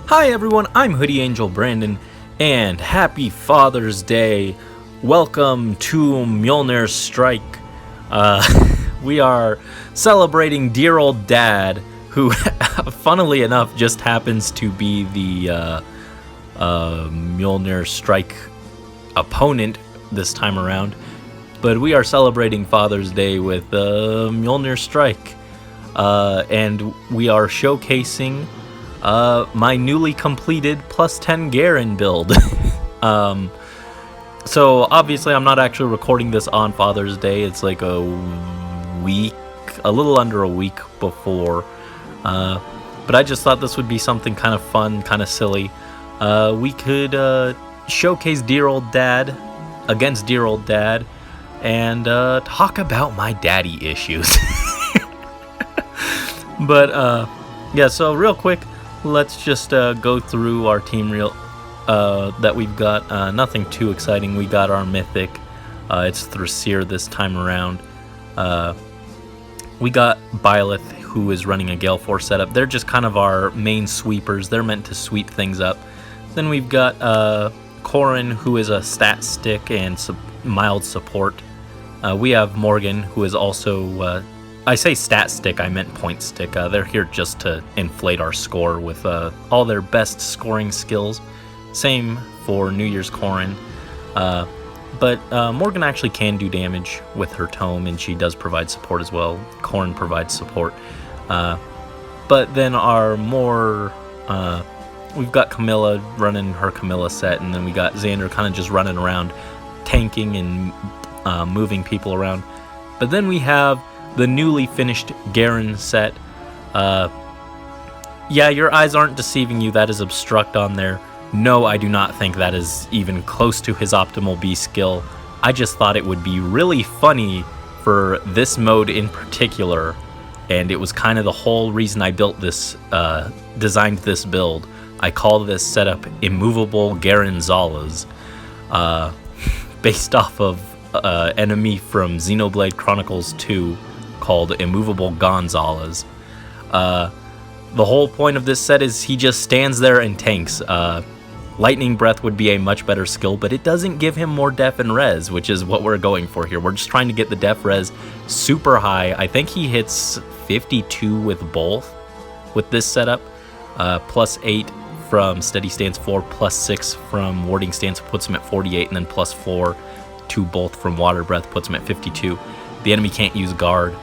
Hi everyone, I'm Hoodie Angel Brandon, and happy Father's Day. Welcome to Mjölnir Strike. We are celebrating dear old dad, who, funnily enough, just happens to be the Mjölnir Strike opponent this time around. But we are celebrating Father's Day with Mjölnir Strike, and we are showcasing my newly completed plus 10 Garon build. So obviously I'm not actually recording this on Father's Day. It's like a little under a week before. But I just thought this would be something kind of fun, kind of silly. We could showcase dear old dad against dear old dad and talk about my daddy issues. But yeah, so real quick, let's just go through our team reel that we've got. Nothing too exciting. We got our mythic. It's Thrasir this time around. We got Byleth, who is running a Gale Force setup. They're just kind of our main sweepers. They're meant to sweep things up. Then we've got Garon, who is a stat stick and mild support. We have Morgan, who is also... I say stat stick, I meant point stick. They're here just to inflate our score with all their best scoring skills. Same for New Year's Garon. But Morgan actually can do damage with her tome, and she does provide support as well. Garon provides support. But then our more... we've got Camilla running her Camilla set, and then we got Xander kind of just running around, tanking and moving people around. But then we have the newly finished Garon set. Yeah, your eyes aren't deceiving you. That is Obstruct on there. No, I do not think that is even close to his optimal B skill. I just thought it would be really funny for this mode in particular, and it was kind of the whole reason I built this, designed this build. I call this setup Immovable Garonzalas, based off of enemy from Xenoblade Chronicles 2 called Immovable Gonzalas. The whole point of this set is he just stands there and tanks. Lightning Breath would be a much better skill, but it doesn't give him more def and res, which is what we're going for here. We're just trying to get the def res super high. I think he hits 52 with both with this setup. Plus 8 from Steady Stance 4, plus 6 from Warding Stance puts him at 48, and then plus 4 to both from Water Breath puts him at 52. The enemy can't use Guard.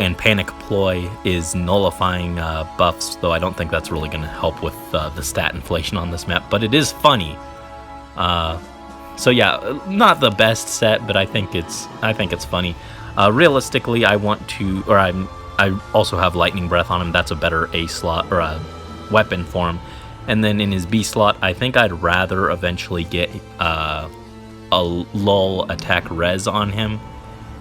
And Panic Ploy is nullifying buffs, though I don't think that's really going to help with the stat inflation on this map, but it is funny. So yeah, not the best set, but I think it's funny. Realistically, I want to, or I also have Lightning Breath on him. That's a better A slot or a weapon for him. And then in his B slot, I think I'd rather eventually get a lull attack res on him,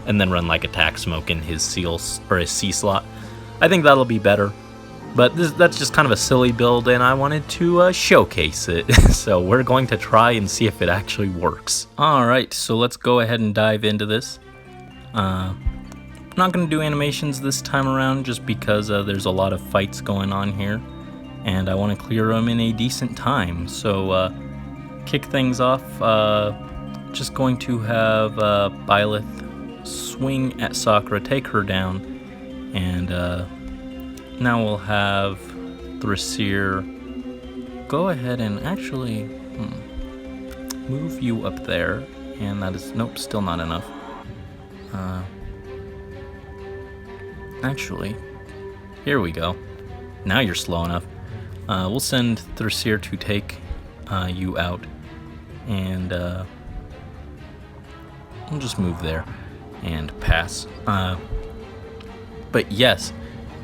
and then run like Attack Smoke in his seals or his C slot. I think that'll be better. But that's just kind of a silly build, and I wanted to showcase it. So we're going to try and see if it actually works. Alright, so let's go ahead and dive into this. I'm not going to do animations this time around just because there's a lot of fights going on here, and I want to clear them in a decent time. So kick things off, just going to have Byleth swing at Sakura, take her down, and now we'll have Thrasir go ahead and actually move you up there, and that is, nope, still not enough. Actually, here we go. Now you're slow enough. We'll send Thrasir to take you out, and we'll just move there and pass. But yes,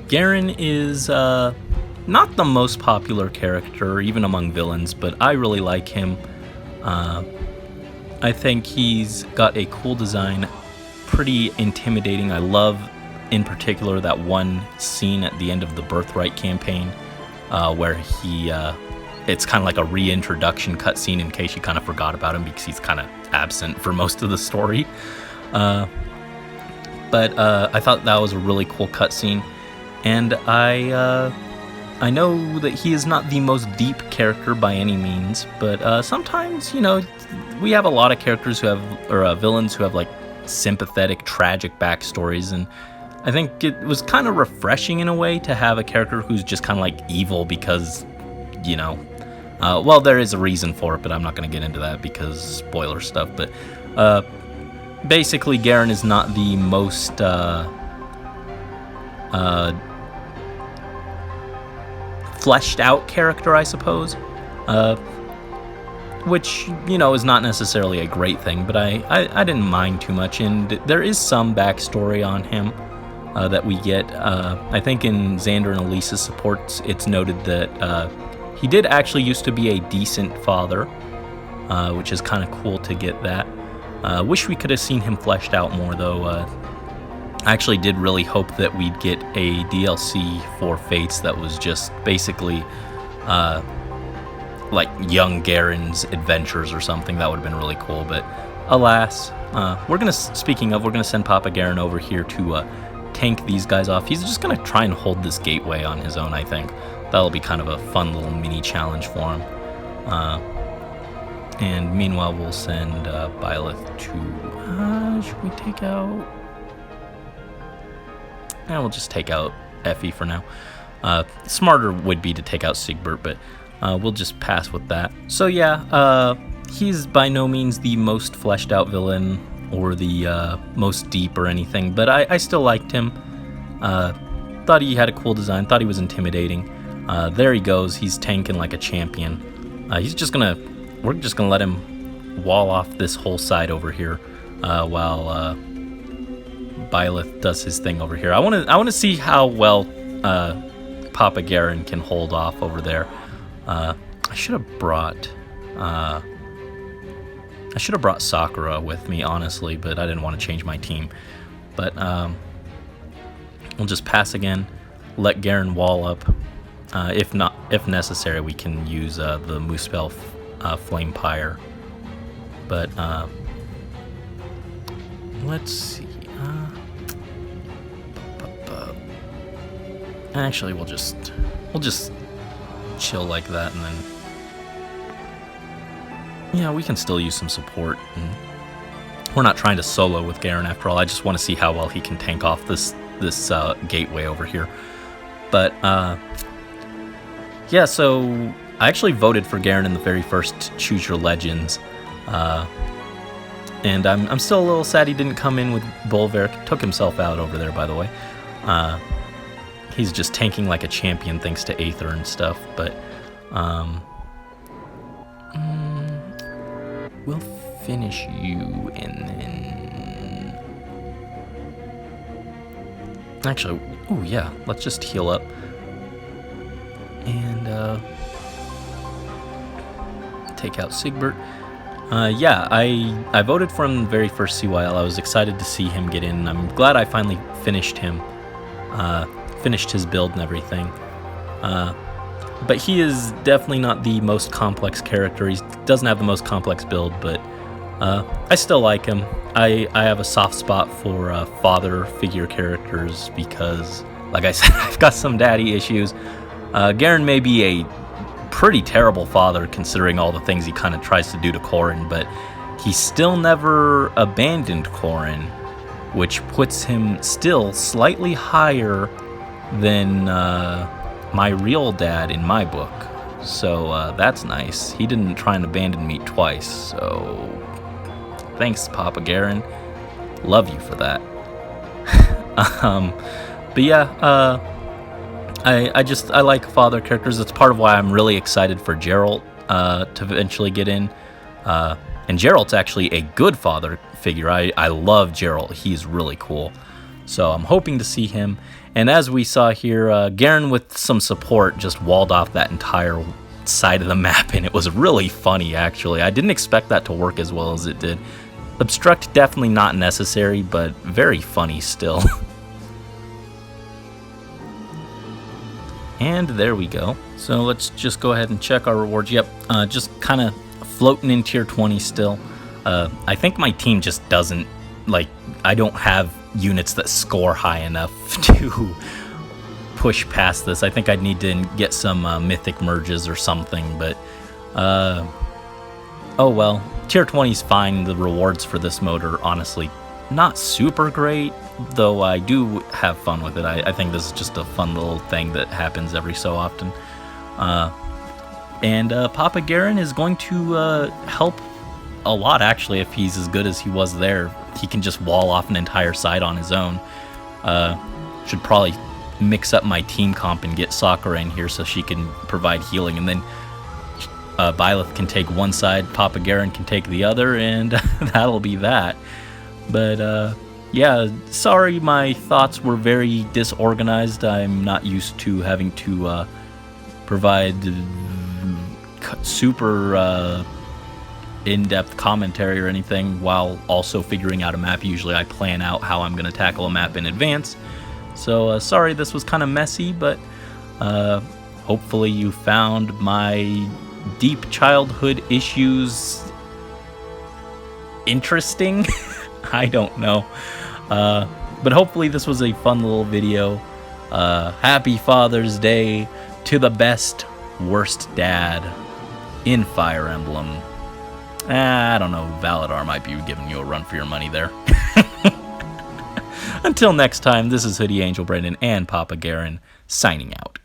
Garon is not the most popular character, even among villains, but I really like him. I think he's got a cool design, pretty intimidating. I love, in particular, that one scene at the end of the Birthright campaign, where he, it's kind of like a reintroduction cutscene in case you kind of forgot about him because he's kind of absent for most of the story. But I thought that was a really cool cutscene, and I know that he is not the most deep character by any means, but sometimes, you know, we have a lot of characters who have, or villains who have like sympathetic, tragic backstories, and I think it was kind of refreshing in a way to have a character who's just kind of like evil because, you know, well, there is a reason for it, but I'm not going to get into that because spoiler stuff, but basically Garon is not the most fleshed out character, I suppose, which, you know, is not necessarily a great thing, but I didn't mind too much, and there is some backstory on him that we get. I think in Xander and Elisa's supports, it's noted that he did actually used to be a decent father, which is kind of cool to get that. Wish we could have seen him fleshed out more, though. I actually did really hope that we'd get a DLC for Fates that was just basically like young Garon's adventures or something. That would have been really cool, but alas, speaking of, we're gonna send Papa Garon over here to tank these guys off. He's just gonna try and hold this gateway on his own, I think. That'll be kind of a fun little mini challenge for him. And meanwhile, we'll send Byleth to... should we take out... we'll just take out Effie for now. Smarter would be to take out Siegbert, but we'll just pass with that. So yeah, he's by no means the most fleshed out villain or the most deep or anything, but I still liked him. Thought he had a cool design, thought he was intimidating. There he goes, he's tanking like a champion. We're just gonna let him wall off this whole side over here while Byleth does his thing over here. I want to see how well Papa Garon can hold off over there. I should have brought Sakura with me, honestly, but I didn't want to change my team. But we'll just pass again, let Garon wall up. If necessary, we can use the Muspel Flame Pyre. But let's see. Actually, we'll just chill like that, and then yeah, we can still use some support. And we're not trying to solo with Garon after all. I just want to see how well he can tank off this gateway over here. But yeah, so I actually voted for Garon in the very first Choose Your Legends, and I'm still a little sad he didn't come in with Bolverk. Took himself out over there, by the way. He's just tanking like a champion thanks to Aether and stuff, but we'll finish you, and then actually, oh yeah, let's just heal up. And take out Siegbert. Yeah, I voted for him in the very first CYL. I was excited to see him get in. I'm glad I finally finished him. Finished his build and everything. But he is definitely not the most complex character. He doesn't have the most complex build, but I still like him. I have a soft spot for father figure characters because, like I said, I've got some daddy issues. Garon may be a pretty terrible father considering all the things he kind of tries to do to Corrin, but he still never abandoned Corrin, which puts him still slightly higher than my real dad in my book. So that's nice. He didn't try and abandon me twice, so thanks, Papa Garon. Love you for that. But yeah, I like father characters. That's part of why I'm really excited for Geralt to eventually get in. And Geralt's actually a good father figure. I love Geralt. He's really cool. So I'm hoping to see him. And as we saw here, Garon with some support just walled off that entire side of the map, and it was really funny, actually. I didn't expect that to work as well as it did. Obstruct definitely not necessary, but very funny still. And there we go. So let's just go ahead and check our rewards. Yep, just kind of floating in tier 20 still. I think my team just doesn't like, I don't have units that score high enough to push past this. I think I'd need to get some mythic merges or something, but oh well. Tier 20 is fine. The rewards for this mode are honestly not super great, though I do have fun with it. I think this is just a fun little thing that happens every so often. And Papa Garon is going to help a lot, actually, if he's as good as he was there. He can just wall off an entire side on his own. Should probably mix up my team comp and get Sakura in here so she can provide healing, and then Byleth can take one side, Papa Garon can take the other, and that'll be that. But yeah, sorry my thoughts were very disorganized. I'm not used to having to provide super in-depth commentary or anything while also figuring out a map. Usually I plan out how I'm going to tackle a map in advance. So sorry this was kind of messy, but hopefully you found my deep childhood issues interesting. I don't know. But hopefully this was a fun little video. Happy Father's Day to the best, worst dad in Fire Emblem. I don't know, Valadar might be giving you a run for your money there. Until next time, this is Hoodie Angel Brandon and Papa Garon signing out.